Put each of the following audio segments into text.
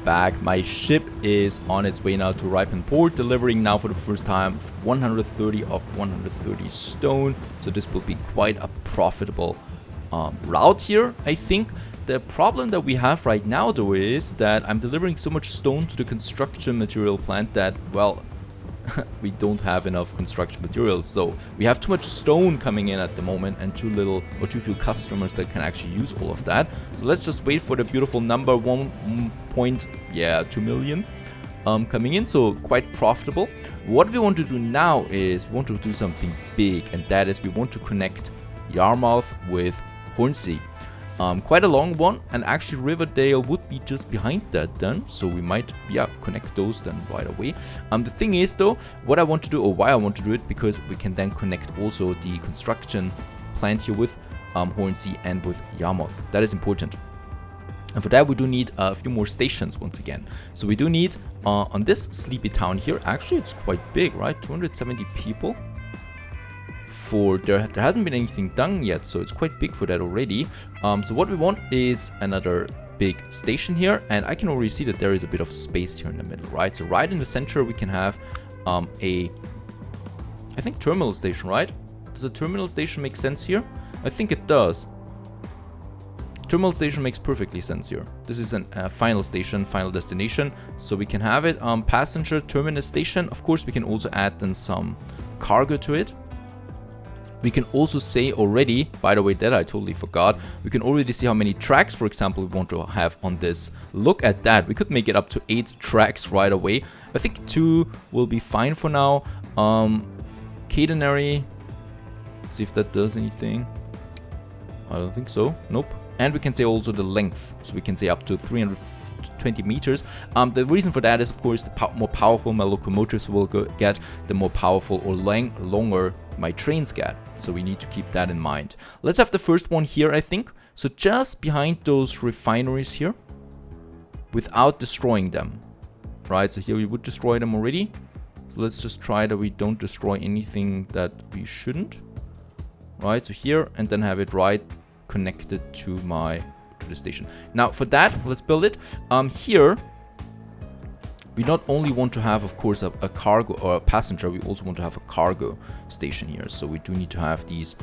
back. My ship is on its way now to Ripon Port, delivering now for the first time 130 of 130 stone. So this will be quite a profitable route here, I think. The problem that we have right now, though, is that I'm delivering so much stone to the construction material plant that, well, we don't have enough construction materials. So we have too much stone coming in at the moment and too few customers that can actually use all of that. So let's just wait for the beautiful number 1.2 million coming in. So quite profitable. What we want to do now is we want to do something big, and that is we want to connect Yarmouth with Hornsea. Quite a long one, and actually Riverdale would be just behind that then, so we might, yeah, connect those then right away. The thing is though, what I want to do, or why I want to do it, because we can then connect also the construction plant here with Hornsea and with Yarmouth. That is important. And for that we do need a few more stations once again. So we do need, on this sleepy town here, actually it's quite big, right? 270 people. There hasn't been anything done yet, so it's quite big for that already. So what we want is another big station here, and I can already see that there is a bit of space here in the middle, right? So right in the center we can have I think terminal station, right? Does a terminal station make sense here? I think it does. Terminal station makes perfectly sense here. This is a final station, final destination, so we can have it passenger terminus station. Of course we can also add then some cargo to it. We can also say already, by the way, that I totally forgot, we can already see how many tracks, for example, we want to have on this. Look at that, we could make it up to 8 tracks right away. I think 2 will be fine for now. Catenary, see if that does anything. I don't think so, nope. And we can say also the length, so we can say up to 320 meters. The reason for that is, of course, the more powerful my locomotives will get, the more powerful or longer my trains get. So we need to keep that in mind. Let's have the first one here, I think. So just behind those refineries here, without destroying them. Right, so here we would destroy them already. So let's just try that we don't destroy anything that we shouldn't. Right, so here, and then have it right connected to the station. Now for that, let's build it. Here, we not only want to have, of course, a cargo or a passenger, we also want to have a cargo station here. So we do need to have these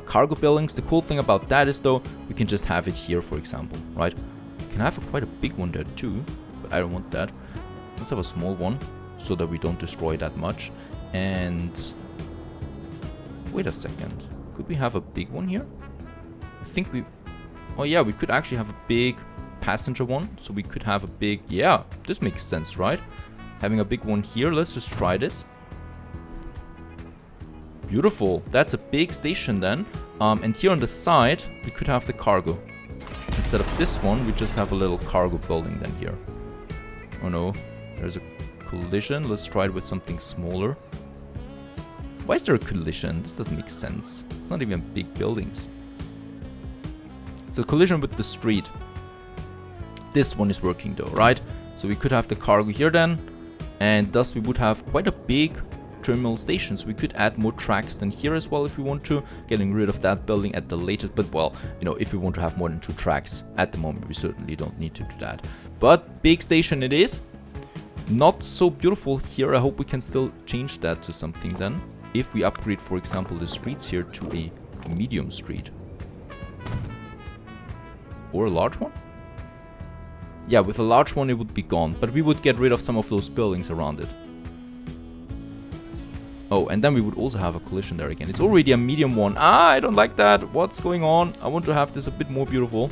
cargo buildings. The cool thing about that is, though, we can just have it here, for example, right? We can have quite a big one there too, but I don't want that. Let's have a small one so that we don't destroy that much. And wait a second, could we have a big one here? I think oh yeah, we could actually have a big passenger one, so we could have a big, yeah, this makes sense, right? Having a big one here. Let's just try this. Beautiful, that's a big station then. And here on the side we could have the cargo. Instead of this one, we just have a little cargo building then here. Oh no, there's a collision. Let's try it with something smaller. Why is there a collision? This doesn't make sense. It's not even big buildings. It's a collision with the street. This one is working though, right? So we could have the cargo here then, and thus we would have quite a big terminal station. So we could add more tracks than here as well if we want to, getting rid of that building at the latest. But well, you know, if we want to have more than 2 tracks at the moment, we certainly don't need to do that. But big station it is. Not so beautiful here. I hope we can still change that to something then. If we upgrade, for example, the streets here to a medium street. Or a large one? Yeah, with a large one it would be gone, but we would get rid of some of those buildings around it. Oh, and then we would also have a collision there again. It's already a medium one. Ah, I don't like that. What's going on? I want to have this a bit more beautiful.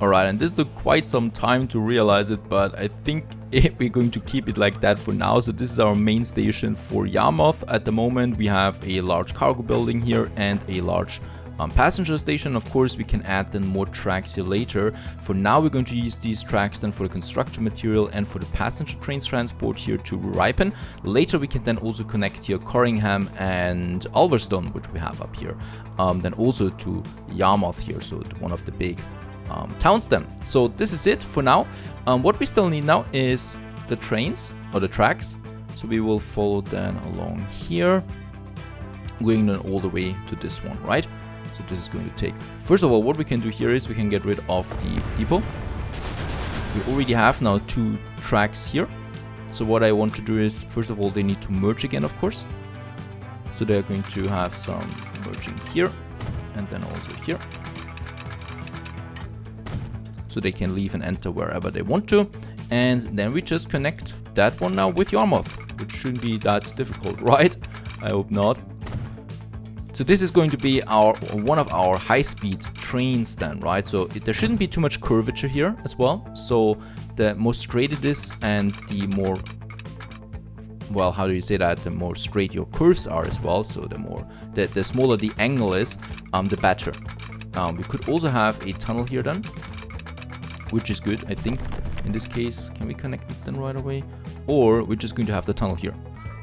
Alright, and this took quite some time to realize it, but I think we're going to keep it like that for now. So this is our main station for Yarmouth. At the moment we have a large cargo building here and a large passenger station. Of course we can add then more tracks here later. For now we're going to use these tracks then for the construction material and for the passenger trains transport here to Ripon. Later we can then also connect here Corringham and Ulverstone, which we have up here. Then also to Yarmouth here, so one of the big towns then. So this is it for now. What we still need now is the trains or the tracks. So we will follow then along here, going then all the way to this one, right? So this is going to take, first of all, what we can do here is we can get rid of the depot. We already have now 2 tracks here. So what I want to do is, first of all, they need to merge again, of course. So they're going to have some merging here and then also here. So they can leave and enter wherever they want to. And then we just connect that one now with Yarmouth, which shouldn't be that difficult, right? I hope not. So this is going to be one of our high-speed trains then, right? So there shouldn't be too much curvature here as well. So the more straight it is and the more, well, how do you say that? The more straight your curves are as well. So the smaller the angle is, the better. We could also have a tunnel here then, which is good, I think. In this case, can we connect it then right away? Or we're just going to have the tunnel here.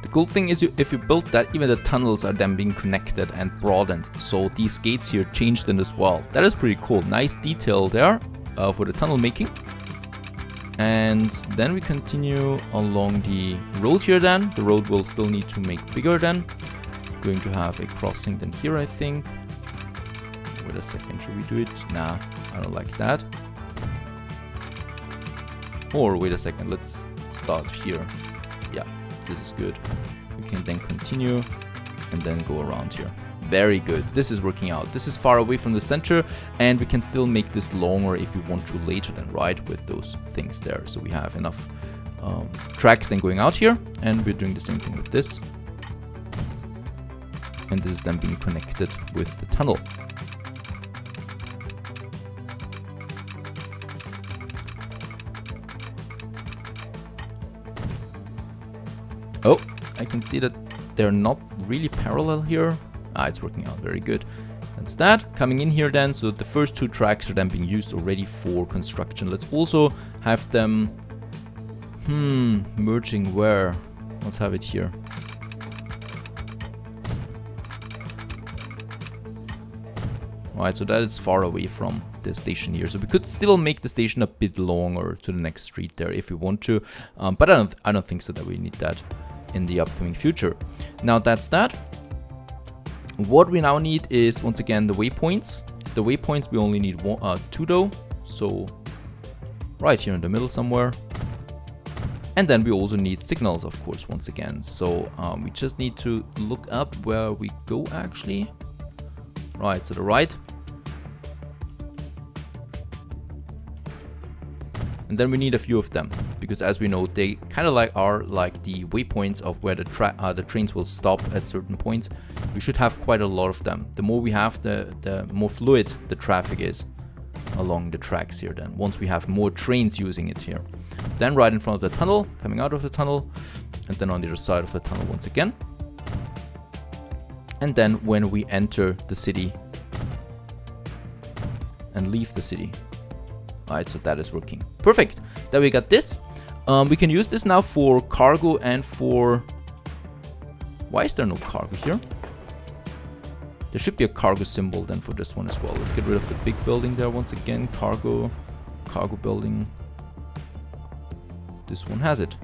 The cool thing is if you build that, even the tunnels are then being connected and broadened. So these gates here changed in as well. That is pretty cool. Nice detail there for the tunnel making. And then we continue along the road here then. The road will still need to make bigger then. Going to have a crossing then here, I think. Wait a second, should we do it? Nah, I don't like that. Or wait a second, let's start here. Yeah, this is good. We can then continue and then go around here. Very good. This is working out. This is far away from the center, and we can still make this longer if we want to later then, right? With those things there. So we have enough tracks then going out here, and we're doing the same thing with this. And this is then being connected with the tunnel. Oh, I can see that they're not really parallel here. Ah, it's working out very good. That's that. Coming in here then, so the first 2 tracks are then being used already for construction. Let's also have them, merging where? Let's have it here. Right, so that is far away from the station here. So we could still make the station a bit longer to the next street there if we want to. But I don't think so that we need that in the upcoming future. Now that's that. What we now need is, once again, the waypoints. The waypoints, we only need 2 though. So right here in the middle somewhere. And then we also need signals, of course, once again. So we just need to look up where we go actually. Right, to the right. And then we need a few of them, because as we know, they kind of are like the waypoints of where the trains will stop at certain points. We should have quite a lot of them. The more we have, the more fluid the traffic is along the tracks here then, once we have more trains using it here. Then right in front of the tunnel, coming out of the tunnel, and then on the other side of the tunnel once again. And then when we enter the city and leave the city. Alright, so that is working. Perfect. Then we got this. We can use this now for cargo and for... Why is there no cargo here? There should be a cargo symbol then for this one as well. Let's get rid of the big building there once again. Cargo building. This one has it.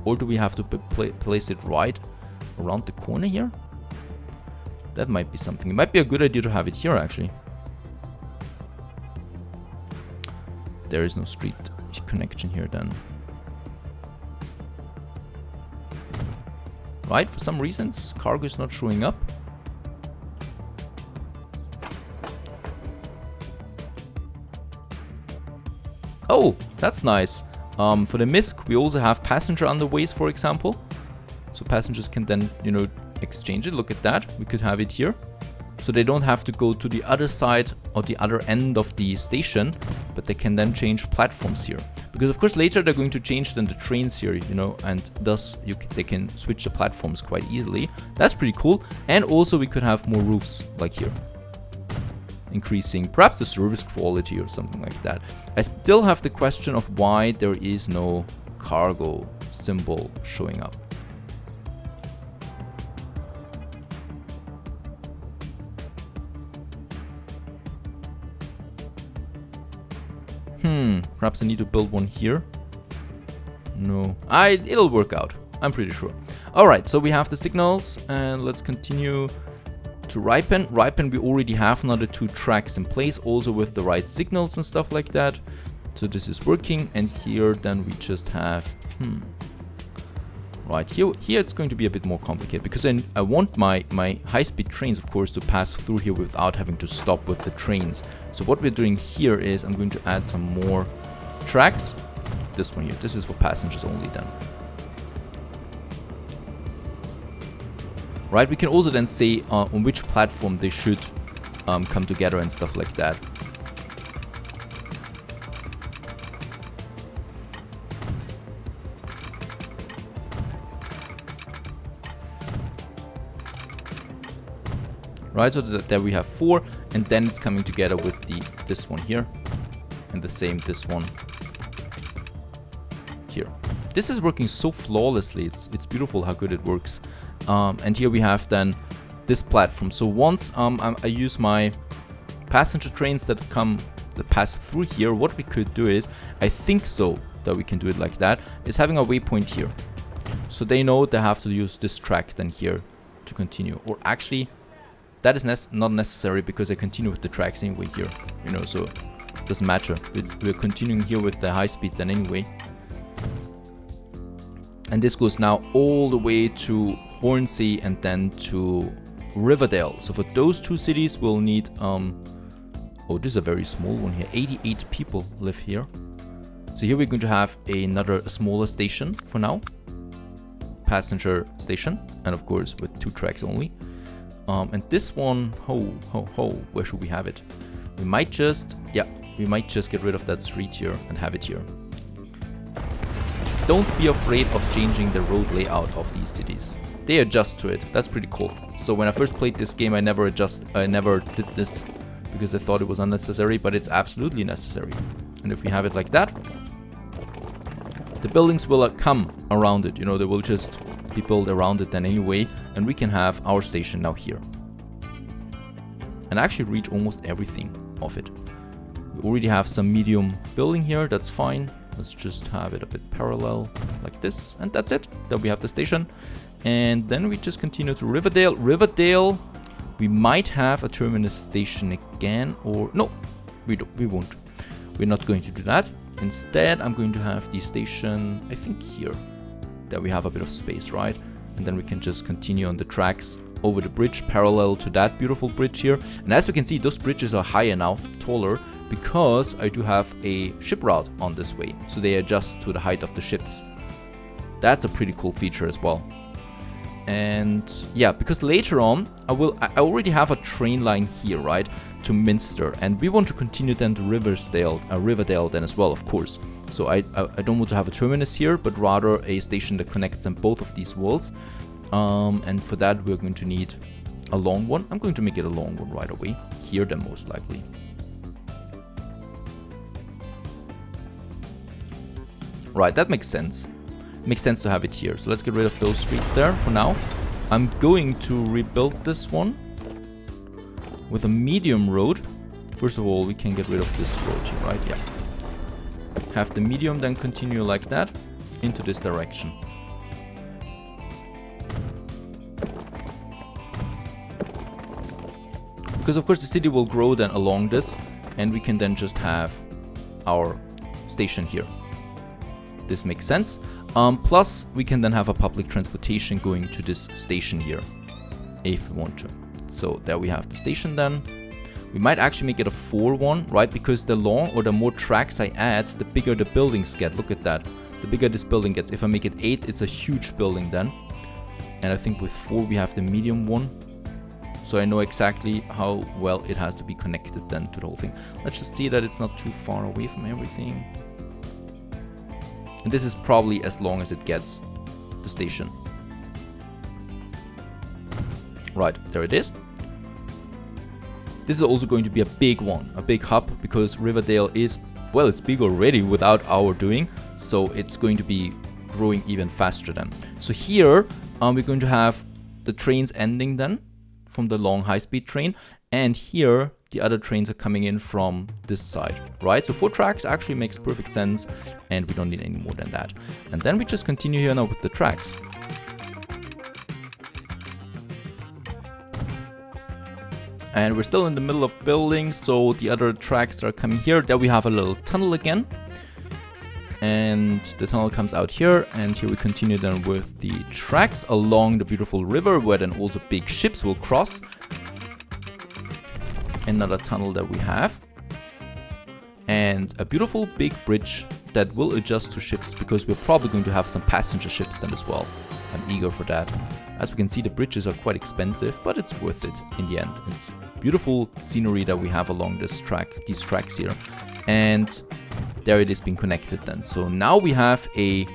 Or do we have to place it right around the corner here? That might be something. It might be a good idea to have it here actually. There is no street connection here then. Right, for some reasons cargo is not showing up. Oh, that's nice. For the MISC we also have passenger underways, for example. So passengers can then, you know, exchange it. Look at that. We could have it here. So they don't have to go to the other side or the other end of the station, but they can then change platforms here. Because of course later they're going to change then the trains here, you know, and thus they can switch the platforms quite easily. That's pretty cool. And also we could have more roofs like here, increasing perhaps the service quality or something like that. I still have the question of why there is no cargo symbol showing up. Perhaps I need to build one here. No, it'll work out. I'm pretty sure. All right, so we have the signals, and let's continue to ripen. We already have another 2 tracks in place, also with the right signals and stuff like that. So this is working, and here then we just have, right, here it's going to be a bit more complicated, because I want my high-speed trains, of course, to pass through here without having to stop with the trains. So what we're doing here is I'm going to add some more tracks. This one here, this is for passengers only then. Right, we can also then say on which platform they should come together and stuff like that. Right, so that there we have 4, and then it's coming together with this one here, and the same this one here. This is working so flawlessly. It's beautiful how good it works. And here we have then this platform. So once I use my passenger trains that pass through here, what we could do is, I think so that we can do it like that, is having a waypoint here. So they know they have to use this track then here to continue. Or actually, that is not necessary, because I continue with the tracks anyway here. You know, so it doesn't matter. We're continuing here with the high speed then anyway. And this goes now all the way to Hornsey and then to Riverdale. So for those 2 cities, we'll need... oh, this is a very small one here. 88 people live here. So here we're going to have a smaller station for now. Passenger station. And of course with 2 tracks only. And this one, where should we have it? We might just get rid of that street here and have it here. Don't be afraid of changing the road layout of these cities. They adjust to it. That's pretty cool. So when I first played this game, I never did this because I thought it was unnecessary, but it's absolutely necessary. And if we have it like that, the buildings will come around it. You know, they will just be built around it then anyway, and we can have our station now here. And actually reach almost everything of it. We already have some medium building here, that's fine. Let's just have it a bit parallel like this, and that's it. Then we have the station. And then we just continue to Riverdale. Riverdale, we might have a terminus station again, or no, we won't. We're not going to do that. Instead, I'm going to have the station, I think here, that we have a bit of space, right? And then we can just continue on the tracks over the bridge, parallel to that beautiful bridge here. And as we can see, those bridges are higher now, taller, because I do have a ship route on this way. So they adjust to the height of the ships. That's a pretty cool feature as well. And yeah, because later on, I already have a train line here, right, to Minster, and we want to continue then to Riverdale then as well, of course. So I don't want to have a terminus here, but rather a station that connects them both of these worlds. And for that, we're going to need a long one. I'm going to make it a long one right away, here then most likely. Right, that makes sense. Makes sense to have it here. So let's get rid of those streets there for now. I'm going to rebuild this one with a medium road. First of all, we can get rid of this road here, right? Yeah. Have the medium, then continue like that into this direction. Because of course the city will grow then along this, and we can then just have our station here. This makes sense. Plus, we can then have a public transportation going to this station here, if we want to. So there we have the station then. We might actually make it a 4-1, right? Because the more tracks I add, the bigger the buildings get. Look at that. The bigger this building gets. If I make it 8, it's a huge building then. And I think with 4, we have the medium one. So I know exactly how well it has to be connected then to the whole thing. Let's just see that it's not too far away from everything. And this is probably as long as it gets, the station. Right, there it is. This is also going to be a big one, a big hub, because Riverdale is, well, it's big already without our doing, so it's going to be growing even faster then. So here, we're going to have the trains ending then from the long high-speed train, and here the other trains are coming in from this side, right? So 4 tracks actually makes perfect sense, and we don't need any more than that. And then we just continue here now with the tracks. And we're still in the middle of building, so the other tracks that are coming here, there we have a little tunnel again. And the tunnel comes out here, and here we continue then with the tracks along the beautiful river, where then also big ships will cross. Another tunnel that we have. And a beautiful big bridge that will adjust to ships, because we're probably going to have some passenger ships then as well. I'm eager for that. As we can see, the bridges are quite expensive, but it's worth it in the end. It's beautiful scenery that we have along this track, these tracks here. And there it is being connected then. So now we have a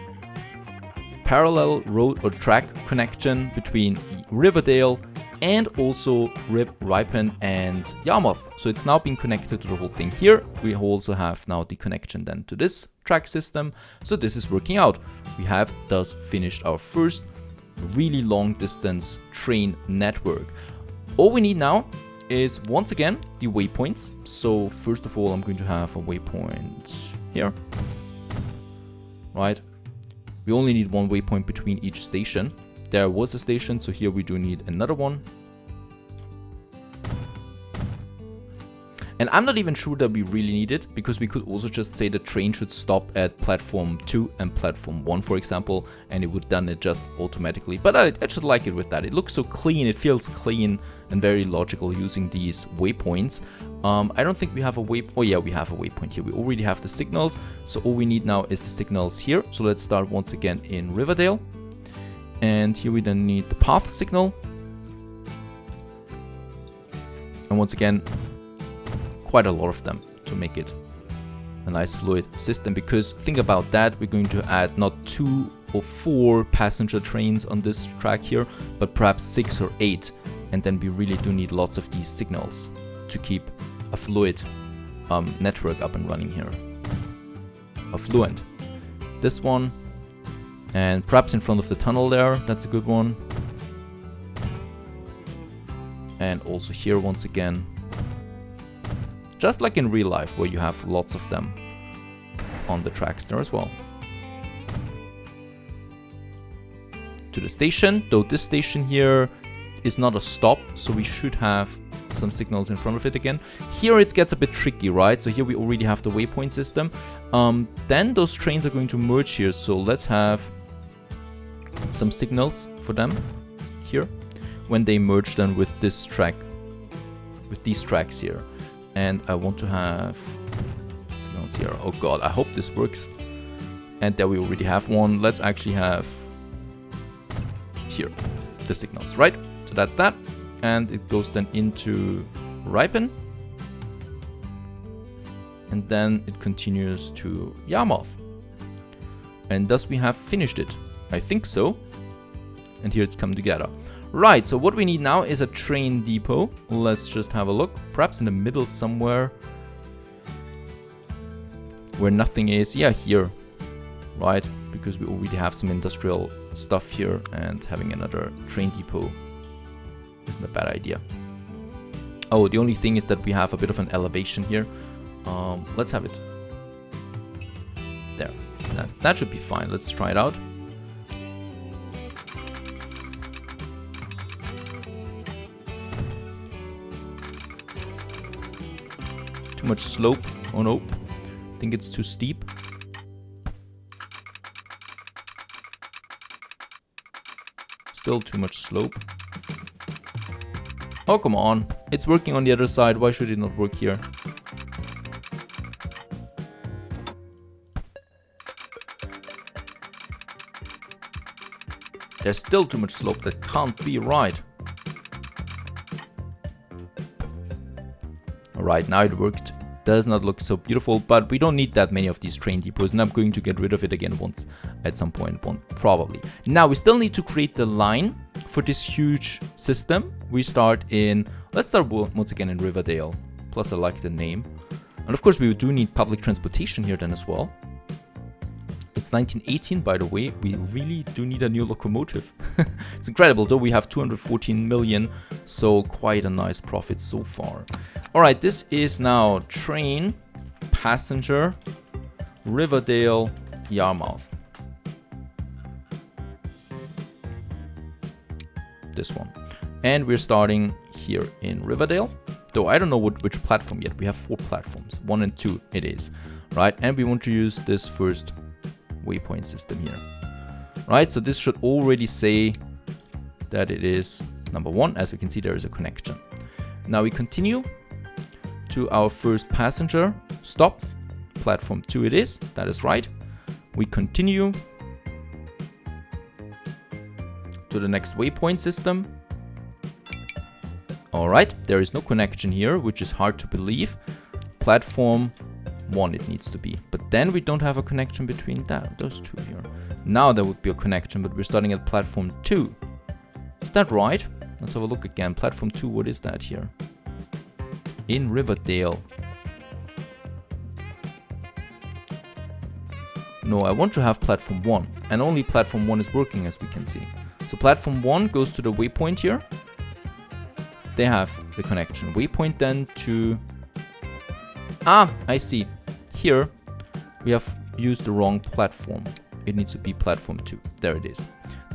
parallel road or track connection between Riverdale and also Ripon and Yarmouth. So it's now being connected to the whole thing here. We also have now the connection then to this track system. So this is working out. We have thus finished our first really long distance train network. All we need now is once again the waypoints. So first of all, I'm going to have a waypoint here, right? We only need one waypoint between each station. There was a station, so here we do need another one. And I'm not even sure that we really need it, because we could also just say the train should stop at platform 2 and platform 1, for example, and it would then adjust automatically. But I just like it with that. It looks so clean, it feels clean and very logical using these waypoints. I don't think we have a waypoint. Oh yeah, we have a waypoint here. We already have the signals, so all we need now is the signals here. So let's start once again in Riverdale. And here we then need the path signal. And once again, quite a lot of them to make it a nice fluid system, because think about that, we're going to add not 2 or 4 passenger trains on this track here, but perhaps 6 or 8, and then we really do need lots of these signals to keep a fluid network up and running here. A fluent. This one, and perhaps in front of the tunnel there, that's a good one. And also here once again, just like in real life, where you have lots of them on the tracks there as well. To the station, though this station here is not a stop, so we should have some signals in front of it again. Here it gets a bit tricky, right? So here we already have the waypoint system. Then those trains are going to merge here, so let's have some signals for them here when they merge then with this track, with these tracks here. And I want to have signals here. Oh god, I hope this works. And there we already have one. Let's actually have here the signals, right? So that's that. And it goes then into Ripon. And then it continues to Yarmouth. And thus we have finished it. I think so. And here it's come together. Right, so what we need now is a train depot. Let's just have a look. Perhaps in the middle somewhere where nothing is. Yeah, here. Right, because we already have some industrial stuff here, and having another train depot isn't a bad idea. Oh, the only thing is that we have a bit of an elevation here. Let's have it there. That should be fine. Let's try it out. Too much slope. Oh no, I think it's too steep. Still too much slope. Oh, come on. It's working on the other side. Why should it not work here? There's still too much slope. That can't be right. Alright, now it worked. It does not look so beautiful, but we don't need that many of these train depots, and I'm going to get rid of it again once at some point, probably. Now we still need to create the line for this huge system. We start in, let's start once again in Riverdale. Plus I like the name. And of course we do need public transportation here then as well. It's 1918, by the way. We really do need a new locomotive. It's incredible, though. We have 214 million, so quite a nice profit so far. All right, this is now train, passenger, Riverdale, Yarmouth. This one. And we're starting here in Riverdale. though I don't know which platform yet. We have 4 platforms, 1 and 2 it is, right? And we want to use this first waypoint system here, right? So this should already say that it is number 1. As we can see, there is a connection. Now we continue to our first passenger stop. Platform 2 it is, that is right. We continue to the next waypoint system. Alright, there is no connection here, which is hard to believe. Platform 1 it needs to be. But then we don't have a connection between those two here. Now there would be a connection, but we're starting at platform 2. Is that right? Let's have a look again. Platform 2, what is that here? In Riverdale. No, I want to have platform 1. And only platform 1 is working, as we can see. So platform 1 goes to the waypoint here. They have the connection. Waypoint then to... Ah, I see. Here, we have used the wrong platform. It needs to be platform 2. There it is.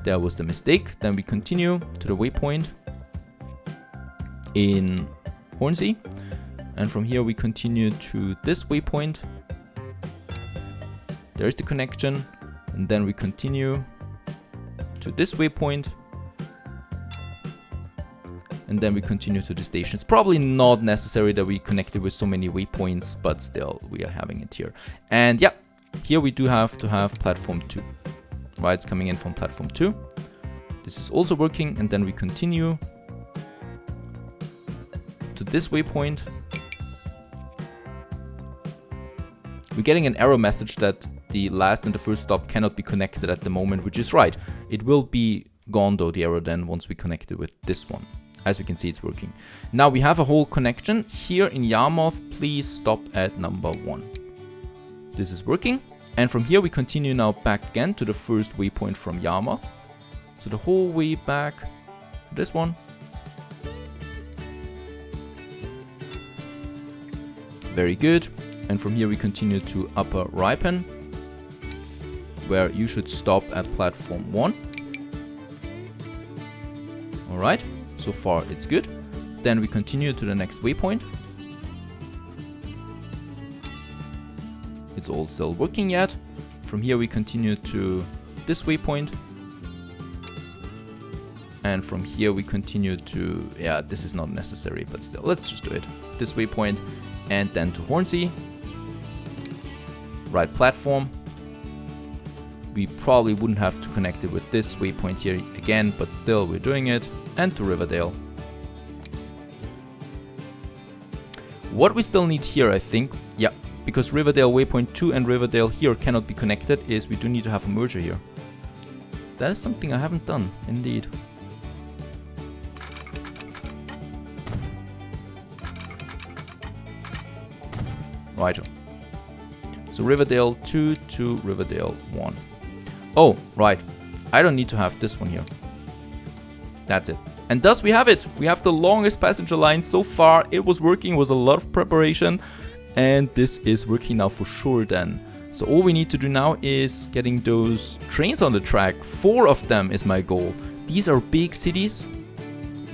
There was the mistake. Then we continue to the waypoint in Hornsey. And from here we continue to this waypoint. There's the connection. And then we continue to this waypoint. And then we continue to the station. It's probably not necessary that we connect it with so many waypoints, but still we are having it here. And yeah, here we do have to have platform 2. Right, it's coming in from platform 2. This is also working, and then we continue to this waypoint. We're getting an error message that the last and the first stop cannot be connected at the moment, which is right. It will be gone though, the error, then once we connect it with this one. As we can see, it's working. Now we have a whole connection. Here in Yarmouth, please stop at number 1. This is working. And from here we continue now back again to the first waypoint from Yarmouth. So the whole way back to this one. Very good. And from here we continue to Upper Ripon, where you should stop at platform 1. Alright. So far it's good. Then we continue to the next waypoint. It's all still working yet. From here we continue to this waypoint. And from here we continue to, yeah, this is not necessary, but still, let's just do it. This waypoint and then to Hornsey. Right platform. We probably wouldn't have to connect it with this waypoint here again, but still we're doing it. And to Riverdale. What we still need here, I think, yeah, because Riverdale waypoint 2 and Riverdale here cannot be connected, is we do need to have a merger here. That is something I haven't done, indeed. Right. So Riverdale 2 to Riverdale 1. Oh, right. I don't need to have this one here. That's it. And thus we have it. We have the longest passenger line so far. It was working, was a lot of preparation. And this is working now for sure then. So all we need to do now is getting those trains on the track. 4 of them is my goal. These are big cities,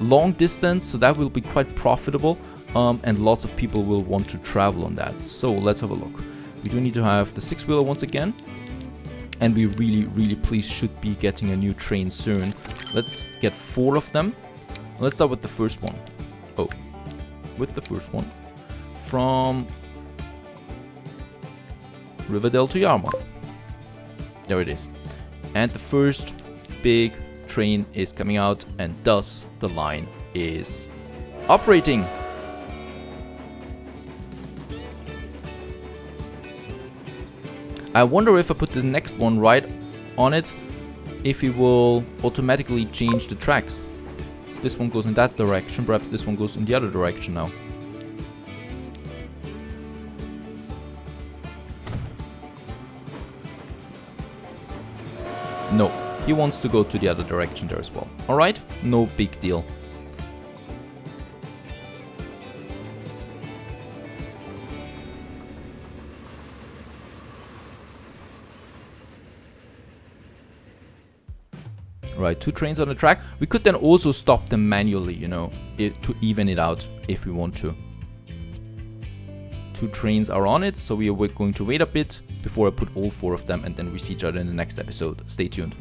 long distance, so that will be quite profitable. And lots of people will want to travel on that. So let's have a look. We do need to have the 6-wheeler once again. And we really please should be getting a new train soon. Let's get 4 of them. Let's start with the first one. Oh, with the first one. From Riverdale to Yarmouth. There it is. And the first big train is coming out, and thus the line is operating. I wonder if I put the next one right on it, if it will automatically change the tracks. This one goes in that direction, perhaps this one goes in the other direction now. No, he wants to go to the other direction there as well. Alright, no big deal. Right, 2 trains on the track. We could then also stop them manually, you know. to even it out if we want to. 2 trains are on it, so we're going to wait a bit before I put all 4 of them, and then we see each other in the next episode. Stay tuned.